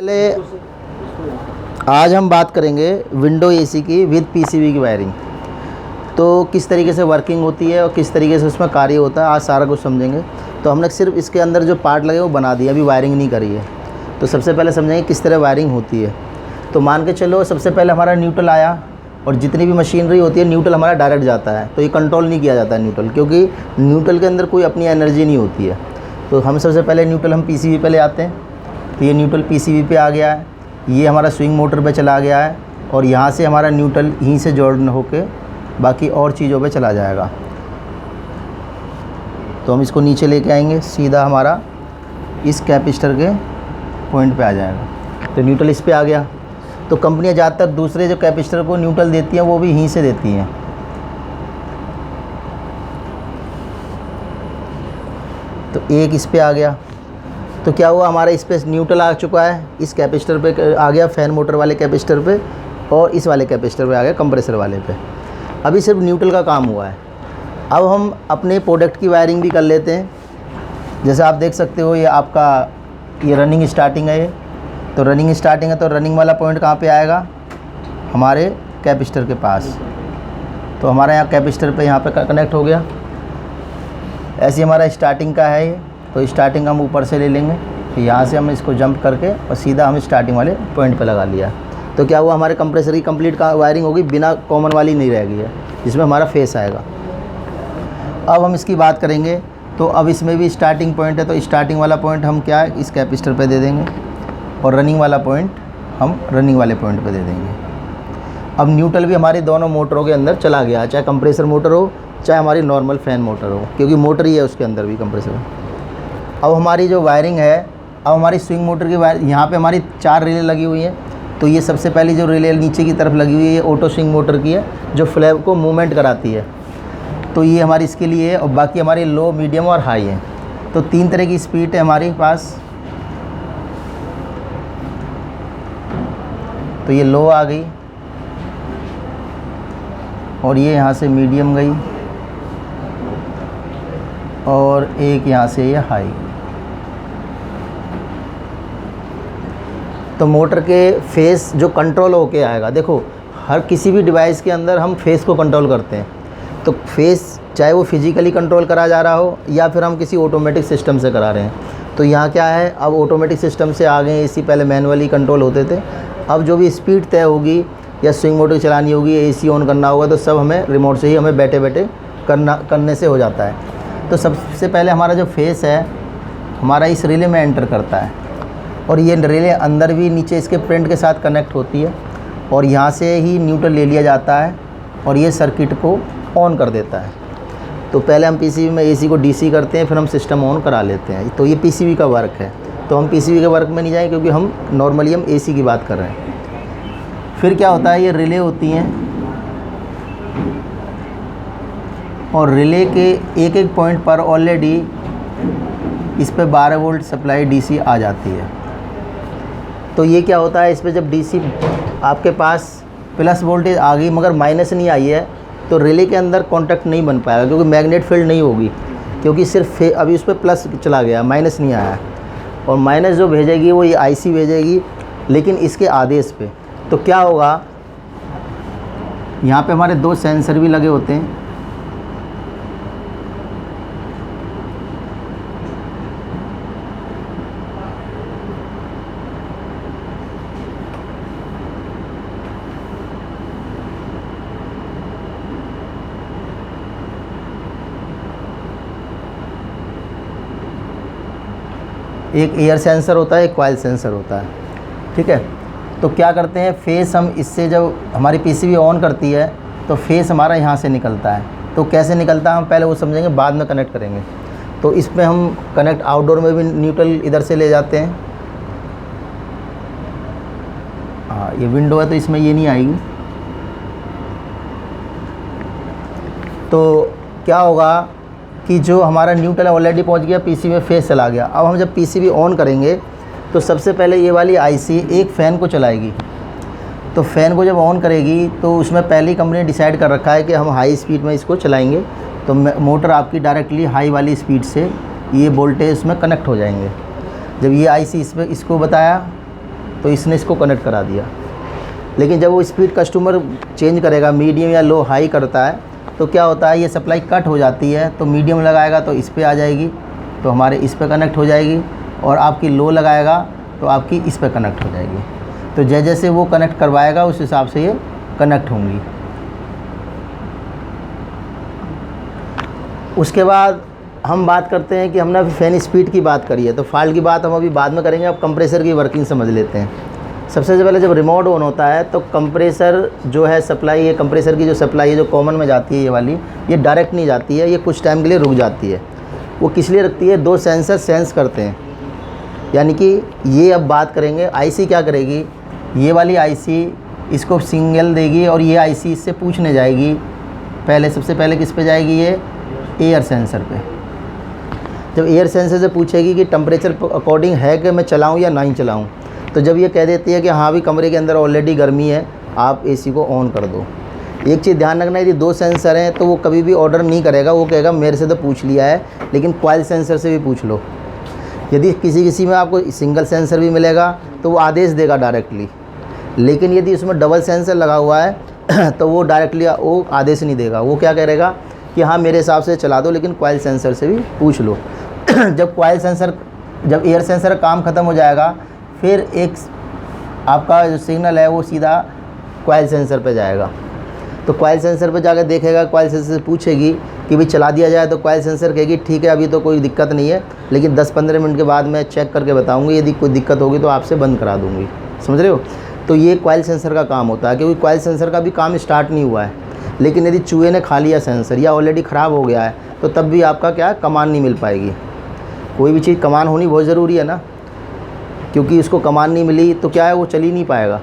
पहले आज हम बात करेंगे विंडो एसी की विद पीसीबी की वायरिंग। तो किस तरीके से वर्किंग होती है और किस तरीके से उसमें कार्य होता है, आज सारा कुछ समझेंगे। तो हमने सिर्फ इसके अंदर जो पार्ट लगे वो बना दिया, अभी वायरिंग नहीं करी है। तो सबसे पहले समझेंगे किस तरह वायरिंग होती है। तो मान के चलो सबसे पहले हमारा न्यूट्रल आया, और जितनी भी मशीनरी होती है न्यूट्रल हमारा डायरेक्ट जाता है। तो ये कंट्रोल नहीं किया जाता है न्यूट्रल, क्योंकि न्यूट्रल के अंदर कोई अपनी एनर्जी नहीं होती है। तो हम सबसे पहले न्यूट्रल हम पीसीबी पे ले आते हैं। तो ये न्यूट्रल पीसीबी पे आ गया है, ये हमारा स्विंग मोटर पे चला गया है, और यहाँ से हमारा न्यूट्रल यहीं से जॉइन होके बाकी और चीज़ों पे चला जाएगा। तो हम इसको नीचे लेके आएंगे, सीधा हमारा इस कैपेसिटर के पॉइंट पे आ जाएगा। तो न्यूट्रल इस पे आ गया। तो कंपनियाँ ज़्यादातर दूसरे जो कैपेसिटर को न्यूट्रल देती हैं वो भी यहीं से देती हैं। तो एक इस पे आ गया। तो क्या हुआ, हमारा इस पे न्यूट्रल आ चुका है, इस कैपेसिटर पे आ गया, फैन मोटर वाले कैपेसिटर पे, और इस वाले कैपेसिटर पे आ गया, कंप्रेसर वाले पे। अभी सिर्फ न्यूट्रल का काम हुआ है। अब हम अपने प्रोडक्ट की वायरिंग भी कर लेते हैं। जैसे आप देख सकते हो, ये आपका ये रनिंग स्टार्टिंग है। ये तो रनिंग स्टार्टिंग है, तो रनिंग वाला पॉइंट कहाँ पे आएगा, हमारे कैपेसिटर के पास। तो हमारा यहाँ कैपेसिटर पे यहाँ पे कनेक्ट हो गया। ऐसे हमारा स्टार्टिंग का है ये। तो स्टार्टिंग हम ऊपर से ले लेंगे, तो यहाँ से हम इसको जंप करके और सीधा हम स्टार्टिंग वाले पॉइंट पे लगा लिया। तो क्या हुआ, हमारे कंप्रेसर की कंप्लीट का वायरिंग होगी, बिना कॉमन वाली नहीं रह गई है, जिसमें हमारा फेस आएगा। अब हम इसकी बात करेंगे। तो अब इसमें भी स्टार्टिंग पॉइंट है, तो स्टार्टिंग वाला पॉइंट हम क्या है, इस कैपेसिटर पे दे देंगे, और रनिंग वाला पॉइंट हम रनिंग वाले पॉइंट पे दे देंगे। अब न्यूट्रल भी हमारी दोनों मोटरों के अंदर चला गया, चाहे कंप्रेसर मोटर हो चाहे हमारी नॉर्मल फ़ैन मोटर हो, क्योंकि मोटर ही है उसके अंदर भी कंप्रेसर। अब हमारी जो वायरिंग है, अब हमारी स्विंग मोटर की वायर, यहाँ पे हमारी 4 रिले लगी हुई हैं। तो ये सबसे पहली जो रिले नीचे की तरफ लगी हुई है, ये ऑटो स्विंग मोटर की है, जो फ्लैप को मूवमेंट कराती है। तो ये हमारी इसके लिए है, और बाकी हमारी लो, मीडियम और हाई है। तो 3 तरह की स्पीड है हमारे पास। तो ये लो आ गई, और ये यहाँ से मीडियम गई, और एक यहाँ से ये हाई। तो मोटर के फेस जो कंट्रोल होके आएगा, देखो हर किसी भी डिवाइस के अंदर हम फेस को कंट्रोल करते हैं। तो फेस चाहे वो फिजिकली कंट्रोल करा जा रहा हो या फिर हम किसी ऑटोमेटिक सिस्टम से करा रहे हैं। तो यहाँ क्या है, अब ऑटोमेटिक सिस्टम से आ गए, इसी पहले मैनुअली कंट्रोल होते थे। अब जो भी स्पीड तय होगी या स्विंग मोटर चलानी होगी, एसी ऑन करना होगा, तो सब हमें रिमोट से ही हमें बैठे बैठे करने से हो जाता है। तो सबसे पहले हमारा जो फेस है हमारा इस रिले में एंटर करता है, और ये रिले अंदर भी नीचे इसके प्रिंट के साथ कनेक्ट होती है, और यहाँ से ही न्यूट्रल ले लिया जाता है, और ये सर्किट को ऑन कर देता है। तो पहले हम पीसीबी में एसी को डीसी करते हैं, फिर हम सिस्टम ऑन करा लेते हैं। तो ये पीसीबी का वर्क है। तो हम पीसीबी के वर्क में नहीं जाएंगे, क्योंकि हम नॉर्मली हम एसी की बात कर रहे हैं। फिर क्या होता है, ये रिले होती हैं, और रिले के एक एक पॉइंट पर ऑलरेडी इस पे 12 वोल्ट सप्लाई डीसी आ जाती है। तो ये क्या होता है, इस पे जब डीसी आपके पास प्लस वोल्टेज आ गई मगर माइनस नहीं आई है, तो रिले के अंदर कांटेक्ट नहीं बन पाएगा, क्योंकि मैग्नेट फील्ड नहीं होगी, क्योंकि सिर्फ अभी उस पर प्लस चला गया, माइनस नहीं आया। और माइनस जो भेजेगी वो ये आईसी भेजेगी, लेकिन इसके आदेश पे। तो क्या होगा, यहाँ पे हमारे 2 सेंसर भी लगे होते हैं। एक एयर सेंसर होता है, एक कॉइल सेंसर होता है, ठीक है। तो क्या करते हैं, फेस हम इससे जब हमारी पीसीबी ऑन करती है तो फेस हमारा यहाँ से निकलता है। तो कैसे निकलता है हम पहले वो समझेंगे, बाद में कनेक्ट करेंगे। तो इसमें हम कनेक्ट आउटडोर में भी न्यूट्रल इधर से ले जाते हैं। हाँ, ये विंडो है तो इसमें ये नहीं आएगी। तो क्या होगा कि जो हमारा न्यूट्रल ऑलरेडी पहुंच गया, पीसीबी में फेस चला गया। अब हम जब पीसीबी ऑन करेंगे तो सबसे पहले ये वाली आईसी एक फ़ैन को चलाएगी। तो फ़ैन को जब ऑन करेगी तो उसमें पहली कंपनी ने डिसाइड कर रखा है कि हम हाई स्पीड में इसको चलाएंगे। तो मोटर आपकी डायरेक्टली हाई वाली स्पीड से ये वोल्टेज में कनेक्ट हो जाएंगे। जब ये आईसी इसको बताया तो इसने इसको कनेक्ट करा दिया। लेकिन जब वो स्पीड कस्टमर चेंज करेगा, मीडियम या लो हाई करता है, तो क्या होता है, ये सप्लाई कट हो जाती है। तो मीडियम लगाएगा तो इस पे आ जाएगी, तो हमारे इस पे कनेक्ट हो जाएगी, और आपकी लो लगाएगा तो आपकी इस पे कनेक्ट हो जाएगी। तो जैसे जैसे वो कनेक्ट करवाएगा उस हिसाब से ये कनेक्ट होंगी। उसके बाद हम बात करते हैं कि हमने अभी फ़ैन स्पीड की बात करी है, तो फॉल्ट की बात हम अभी बाद में करेंगे। अब कंप्रेसर की वर्किंग समझ लेते हैं। सबसे पहले जब रिमोट ऑन होता है तो कंप्रेसर जो है सप्लाई, ये कंप्रेसर की जो सप्लाई है जो कॉमन में जाती है ये वाली, ये डायरेक्ट नहीं जाती है, ये कुछ टाइम के लिए रुक जाती है। वो किस लिए रखती है, दो सेंसर सेंस करते हैं। यानी कि ये अब बात करेंगे, आईसी क्या करेगी, ये वाली आईसी इसको सिग्नल देगी और ये आईसी इससे पूछने जाएगी। पहले सबसे पहले किस पे जाएगी, ये एयर सेंसर पे। जब एयर सेंसर से पूछेगी कि टेम्परेचर अकॉर्डिंग है कि मैं चलाऊं या नहीं चलाऊं, तो जब ये कह देती है कि हाँ भी कमरे के अंदर ऑलरेडी गर्मी है, आप एसी को ऑन कर दो। एक चीज़ ध्यान रखना, यदि दो सेंसर हैं तो वो कभी भी ऑर्डर नहीं करेगा, वो कहेगा मेरे से तो पूछ लिया है, लेकिन कॉइल सेंसर से भी पूछ लो। यदि किसी में आपको सिंगल सेंसर भी मिलेगा तो वो आदेश देगा डायरेक्टली, लेकिन यदि उसमें डबल सेंसर लगा हुआ है तो वो डायरेक्टली वो आदेश नहीं देगा। वो क्या करेगा कि हाँ मेरे हिसाब से चला दो, लेकिन कॉइल सेंसर से भी पूछ लो। जब एयर सेंसर का काम ख़त्म हो जाएगा, फिर एक आपका जो सिग्नल है वो सीधा कॉइल सेंसर पे जाएगा। तो कॉइल सेंसर पे जाकर देखेगा, कॉइल सेंसर से पूछेगी कि भाई चला दिया जाए, तो कॉइल सेंसर कहेगी ठीक है अभी तो कोई दिक्कत नहीं है, लेकिन 10-15 मिनट के बाद मैं चेक करके बताऊंगी, यदि कोई दिक्कत होगी तो आपसे बंद करा दूंगी। समझ रहे हो। तो ये कॉइल सेंसर का काम होता है, क्योंकि कॉइल सेंसर का भी काम स्टार्ट नहीं हुआ है। लेकिन यदि चूहे ने खा लिया सेंसर या ऑलरेडी ख़राब हो गया है, तो तब भी आपका क्या कमांड नहीं मिल पाएगी। कोई भी चीज़ कमांड होनी बहुत ज़रूरी है ना, क्योंकि उसको कमांड नहीं मिली तो क्या है, वो चल ही नहीं पाएगा।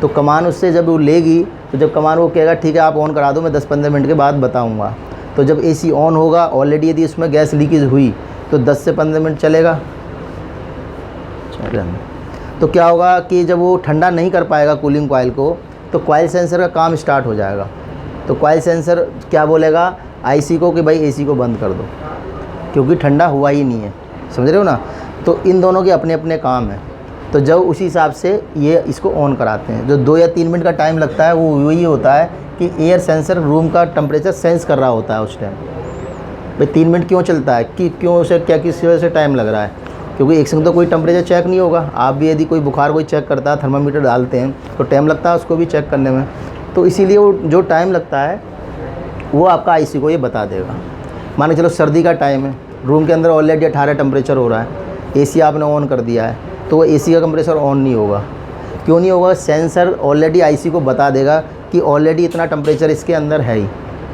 तो कमांड उससे जब वो लेगी, तो जब कमांड वो कहेगा ठीक है आप ऑन करा दो, मैं 10-15 मिनट के बाद बताऊंगा, तो जब एसी ऑन होगा, ऑलरेडी यदि उसमें गैस लीकेज हुई तो 10 से 15 मिनट चलेगा। तो क्या होगा कि जब वो ठंडा नहीं कर पाएगा कूलिंग कॉइल को, तो कॉइल सेंसर का काम स्टार्ट हो जाएगा। तो कॉइल सेंसर क्या बोलेगा आईसी को कि भाई एसी को बंद कर दो, क्योंकि ठंडा हुआ ही नहीं है। समझ रहे हो ना। तो इन दोनों के अपने अपने काम हैं। तो जब उसी हिसाब से ये इसको ऑन कराते हैं, जो 2 या 3 मिनट का टाइम लगता है वो वही होता है कि एयर सेंसर रूम का टेम्परेचर सेंस कर रहा होता है उस टाइम। भाई 3 मिनट क्यों चलता है, कि क्यों उसे क्या किस वजह से टाइम लग रहा है, क्योंकि एक संग तो कोई टेम्परेचर चेक नहीं होगा। आप भी यदि कोई बुखार कोई चेक करता है, थर्मामीटर डालते हैं, तो टाइम लगता है उसको भी चेक करने में। तो इसीलिए वो जो टाइम लगता है वो आपका आईसी को ये बता देगा। मान के चलो सर्दी का टाइम है, रूम के अंदर ऑलरेडी 18 टेम्परेचर हो रहा है, एसी आपने ऑन कर दिया है, तो वो एसी का कंप्रेसर ऑन नहीं होगा। क्यों नहीं होगा, सेंसर ऑलरेडी आईसी को बता देगा कि ऑलरेडी इतना टेम्परेचर इसके अंदर है ही,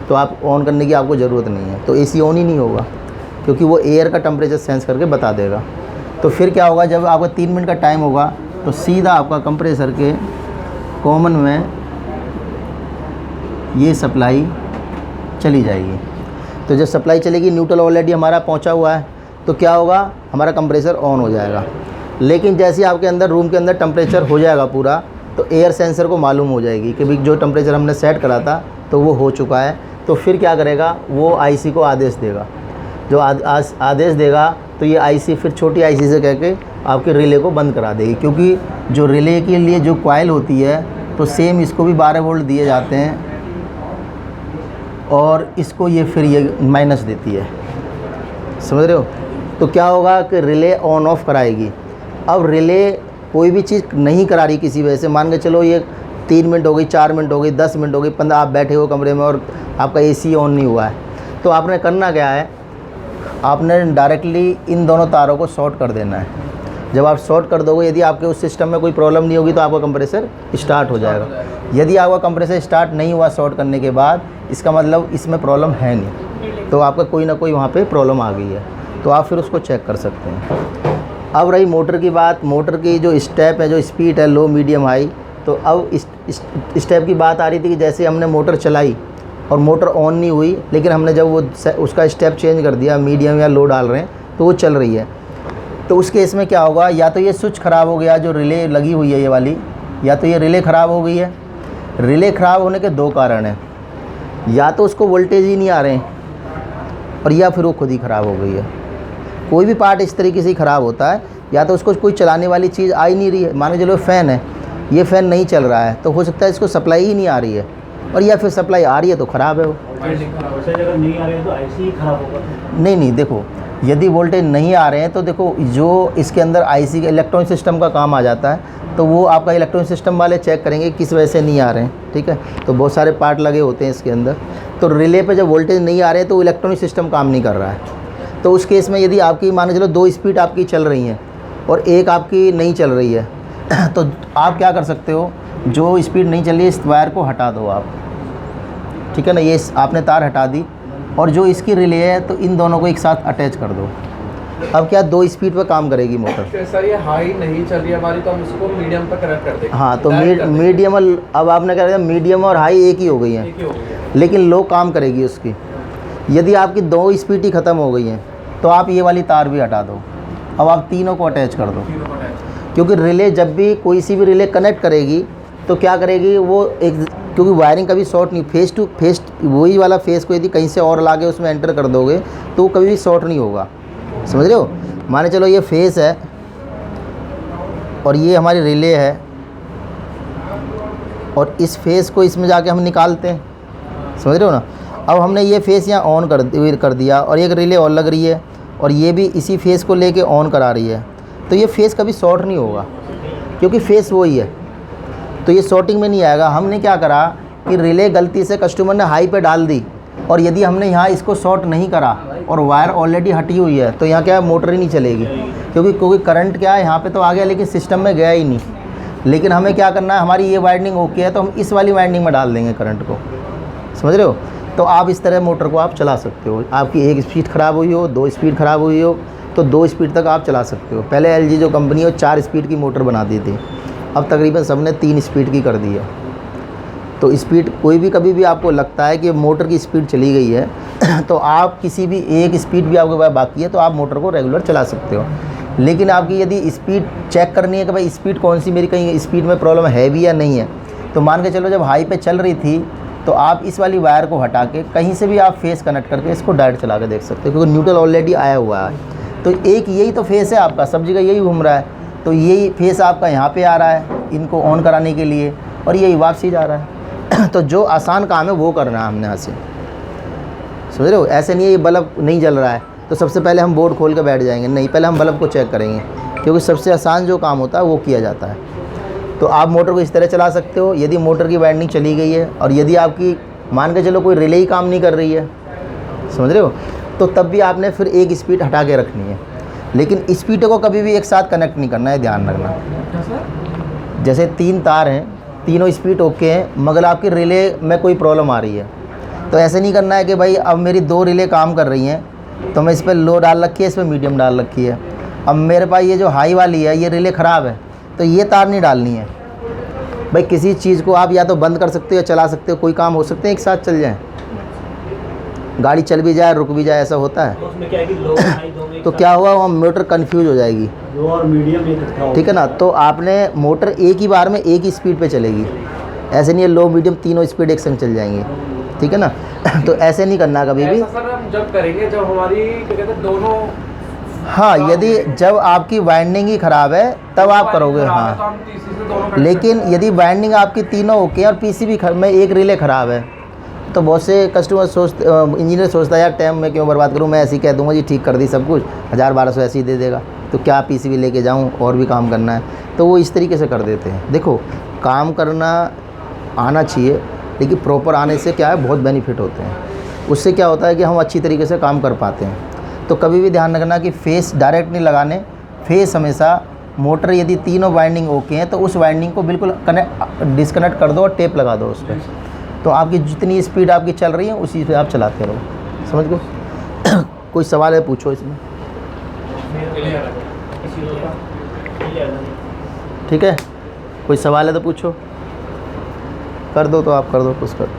तो आप ऑन करने की आपको ज़रूरत नहीं है। तो एसी ऑन ही नहीं होगा, क्योंकि वो एयर का टेम्परेचर सेंस करके बता देगा। तो फिर क्या होगा, जब आपका 3 मिनट का टाइम होगा तो सीधा आपका कंप्रेसर के कॉमन में ये सप्लाई चली जाएगी। तो जब सप्लाई चलेगी, न्यूट्रल ऑलरेडी हमारा पहुंचा हुआ है, तो क्या होगा, हमारा कंप्रेसर ऑन हो जाएगा। लेकिन जैसे ही आपके अंदर रूम के अंदर टेम्परेचर हो जाएगा पूरा, तो एयर सेंसर को मालूम हो जाएगी कि भाई जो टेम्परेचर हमने सेट करा था तो वो हो चुका है। तो फिर क्या करेगा, वो आईसी को आदेश देगा। जो आदेश देगा तो ये आईसी फिर छोटी आईसी से कह के आपके रिले को बंद करा देगी, क्योंकि जो रिले के लिए जो कॉइल होती है, तो सेम इसको भी 12 वोल्ट दिए जाते हैं, और इसको ये फिर ये माइनस देती है। समझ रहे हो। तो क्या होगा कि रिले ऑन ऑफ कराएगी। अब रिले कोई भी चीज़ नहीं करा रही किसी वजह से, मान के चलो ये 3 मिनट हो गई, 4 मिनट हो गई, 10 मिनट हो गई, 15, आप बैठे हो कमरे में और आपका एसी ऑन नहीं हुआ है, तो आपने करना क्या है, आपने डायरेक्टली इन दोनों तारों को शॉर्ट कर देना है। जब आप शॉर्ट कर दोगे, यदि आपके उस सिस्टम में कोई प्रॉब्लम नहीं होगी तो आपका कंप्रेसर स्टार्ट हो जाएगा। यदि आपका कंप्रेसर स्टार्ट नहीं हुआ शॉर्ट करने के बाद, इसका मतलब इसमें प्रॉब्लम है नहीं, तो आपका कोई ना कोई वहाँ पे प्रॉब्लम आ गई है, तो आप फिर उसको चेक कर सकते हैं। अब रही मोटर की बात, मोटर की जो स्टेप है, जो स्पीड है, लो मीडियम हाई, तो अब इस स्टेप की बात आ रही थी कि जैसे हमने मोटर चलाई और मोटर ऑन नहीं हुई, लेकिन हमने जब वो उसका स्टेप चेंज कर दिया, मीडियम या लो डाल रहे हैं, तो वो चल रही है। तो उस केस में क्या होगा, या तो ये स्विच ख़राब हो गया जो रिले लगी हुई है ये वाली, या तो ये रिले ख़राब हो गई है। रिले ख़राब होने के 2 कारण हैं, या तो उसको वोल्टेज ही नहीं आ रहे हैं, और या फिर वो खुद ही ख़राब हो गई है। कोई भी पार्ट इस तरीके से ही ख़राब होता है, या तो उसको कोई चलाने वाली चीज़ आ ही नहीं रही है। मान के चलो फ़ैन है, ये फ़ैन नहीं चल रहा है, तो हो सकता है इसको सप्लाई ही नहीं आ रही है, और या फिर सप्लाई आ रही है तो ख़राब है वो। अगर नहीं आ रही है तो ऐसे ही ख़राब होगा? नहीं, देखो यदि वोल्टेज नहीं आ रहे हैं तो देखो जो इसके अंदर आईसी का इलेक्ट्रॉनिक सिस्टम का काम आ जाता है, तो वो आपका इलेक्ट्रॉनिक सिस्टम वाले चेक करेंगे किस वजह से नहीं आ रहे हैं, ठीक है। तो बहुत सारे पार्ट लगे होते हैं इसके अंदर, तो रिले पे जब वोल्टेज नहीं आ रहे हैं तो इलेक्ट्रॉनिक सिस्टम काम नहीं कर रहा है। तो उस केस में यदि आपकी मान के चलो 2 स्पीड आपकी चल रही हैं और एक आपकी नहीं चल रही है तो आप क्या कर सकते हो, जो स्पीड नहीं चल रही है इस वायर को हटा दो आप, ठीक है ना। ये आपने तार हटा दी, और जो इसकी रिले है तो इन दोनों को एक साथ अटैच कर दो। अब क्या 2 स्पीड पे काम करेगी मोटर। सर ये हाई नहीं चल रही है हमारी, तो हम इसको मीडियम पे कनेक्ट कर देंगे। हाँ, तो मीडियम, अब आपने क्या, मीडियम और हाई एक ही हो गई हैं, लेकिन लो काम करेगी उसकी। यदि आपकी 2 स्पीड ही ख़त्म हो गई हैं तो आप ये वाली तार भी हटा दो, अब आप तीनों को अटैच कर दो। क्योंकि रिले जब भी कोई सी भी रिले कनेक्ट करेगी तो क्या करेगी वो, एक क्योंकि वायरिंग कभी शॉर्ट नहीं, फेस टू फेस वही वाला फेस को यदि कहीं से और ला के उसमें एंटर कर दोगे तो वो कभी भी शॉर्ट नहीं होगा, समझ रहे हो। माने चलो ये फेस है और ये हमारी रिले है, और इस फेस को इसमें जाके हम निकालते हैं, समझ रहे हो ना। अब हमने ये फेस यहाँ ऑन कर दिया, और एक रिले और लग रही है और ये भी इसी फेस को लेके ऑन करा रही है, तो ये फेस कभी शॉर्ट नहीं होगा क्योंकि फेस वही है, तो ये शॉर्टिंग में नहीं आएगा। हमने क्या करा कि रिले गलती से कस्टमर ने हाई पे डाल दी, और यदि हमने यहाँ इसको शॉर्ट नहीं करा और वायर ऑलरेडी हटी हुई है तो यहाँ क्या है, मोटर ही नहीं चलेगी, क्योंकि करंट क्या है यहाँ पे तो आ गया लेकिन सिस्टम में गया ही नहीं। लेकिन हमें क्या करना है, हमारी ये वाइंडिंग ओके है तो हम इस वाली वाइंडिंग में डाल देंगे करंट को, समझ रहे हो। तो आप इस तरह मोटर को आप चला सकते हो। आपकी 1 स्पीड ख़राब हुई हो, 2 स्पीड ख़राब हुई हो, तो 2 स्पीड तक आप चला सकते हो। पहले LG जो कंपनी है वो 4 स्पीड की मोटर बना दी थी, अब तकरीबन सबने 3 स्पीड की कर दी है। तो स्पीड कोई भी कभी भी आपको लगता है कि मोटर की स्पीड चली गई है तो आप किसी भी 1 स्पीड भी आपके पास बाकी है तो आप मोटर को रेगुलर चला सकते हो। लेकिन आपकी यदि स्पीड चेक करनी है कि भाई स्पीड कौन सी मेरी कहीं स्पीड में प्रॉब्लम है भी या नहीं है, तो मान के चलो जब हाई पे चल रही थी तो आप इस वाली वायर को हटा के कहीं से भी आप फेस कनेक्ट करके इसको डायरेक्ट चला के देख सकते हो, क्योंकि न्यूट्रल ऑलरेडी आया हुआ है। तो एक यही तो फेस है आपका, सब जगह यही घूम रहा है, तो यही फेस आपका यहाँ पे आ रहा है इनको ऑन कराने के लिए, और यही वापसी जा रहा है तो जो आसान काम है वो करना है हमने यहाँ से, समझ रहे हो। ऐसे नहीं है ये बल्ब नहीं जल रहा है तो सबसे पहले हम बोर्ड खोल के बैठ जाएंगे, नहीं, पहले हम बल्ब को चेक करेंगे, क्योंकि सबसे आसान जो काम होता है वो किया जाता है। तो आप मोटर को इस तरह चला सकते हो यदि मोटर की वाइंडिंग चली गई है, और यदि आपकी मान के चलो कोई रिले ही काम नहीं कर रही है, समझ रहे हो, तो तब भी आपने फिर 1 स्पीड हटा के रखनी है। लेकिन स्पीड को कभी भी एक साथ कनेक्ट नहीं करना है, ध्यान रखना। जैसे 3 तार हैं, तीनों स्पीड ओके हैं, मगर आपकी रिले में कोई प्रॉब्लम आ रही है, तो ऐसे नहीं करना है कि भाई अब मेरी 2 रिले काम कर रही हैं तो मैं इस पर लो डाल रखी है, इस पर मीडियम डाल रखी है, अब मेरे पास ये जो हाई वाली है ये रिले ख़राब है तो ये तार नहीं डालनी है। भाई किसी चीज़ को आप या तो बंद कर सकते हो या चला सकते हो, कोई काम हो सकते हैं एक साथ चल जाएं, गाड़ी चल भी जाए रुक भी जाए, ऐसा होता है। तो उसमें क्या है कि लो हाई दो में तो क्या हुआ, वहाँ मोटर कन्फ्यूज हो जाएगी, लो और मीडियम इकट्ठा हो, ठीक है ना। तो आपने मोटर एक ही बार में एक ही स्पीड पे चलेगी, ऐसे नहीं है लो मीडियम तीनों स्पीड एक संग चल जाएंगी, ठीक है ना तो ऐसे नहीं करना कभी भी। ऐसा सर हम जब करेंगे जब हमारी क्या कहते हैं दोनों, हाँ, यदि जब आपकी वाइंडिंग ही ख़राब है तब आप करोगे, हाँ। लेकिन यदि वाइंडिंग आपकी तीनों ओके और पीसीबी में एक रिले ख़राब है तो बहुत से कस्टमर इंजीनियर सोचता है यार टाइम मैं क्यों बर्बाद करूँ, मैं ऐसे ही कह दूँगा जी ठीक कर दी सब कुछ, 1000-1200 ऐसे ही दे देगा, तो क्या पीसीबी लेके जाऊँ और भी काम करना है, तो वो इस तरीके से कर देते हैं। देखो काम करना आना चाहिए, लेकिन प्रॉपर आने से क्या है बहुत बेनिफिट होते हैं, उससे क्या होता है कि हम अच्छी तरीके से काम कर पाते हैं। तो कभी भी ध्यान रखना कि फेस डायरेक्ट नहीं लगाने, फेस हमेशा मोटर यदि तीनों वाइंडिंग ओके हैं तो उस वाइंडिंग को बिल्कुल डिस्कनेक्ट कर दो और टेप लगा दो उस पर, तो आपकी जितनी स्पीड आपकी चल रही है उसी पे आप चलाते रहो, समझ गए। कोई सवाल है पूछो इसमें, ठीक है, कोई सवाल है तो पूछो, कर दो तो आप कर दो, कुछ कर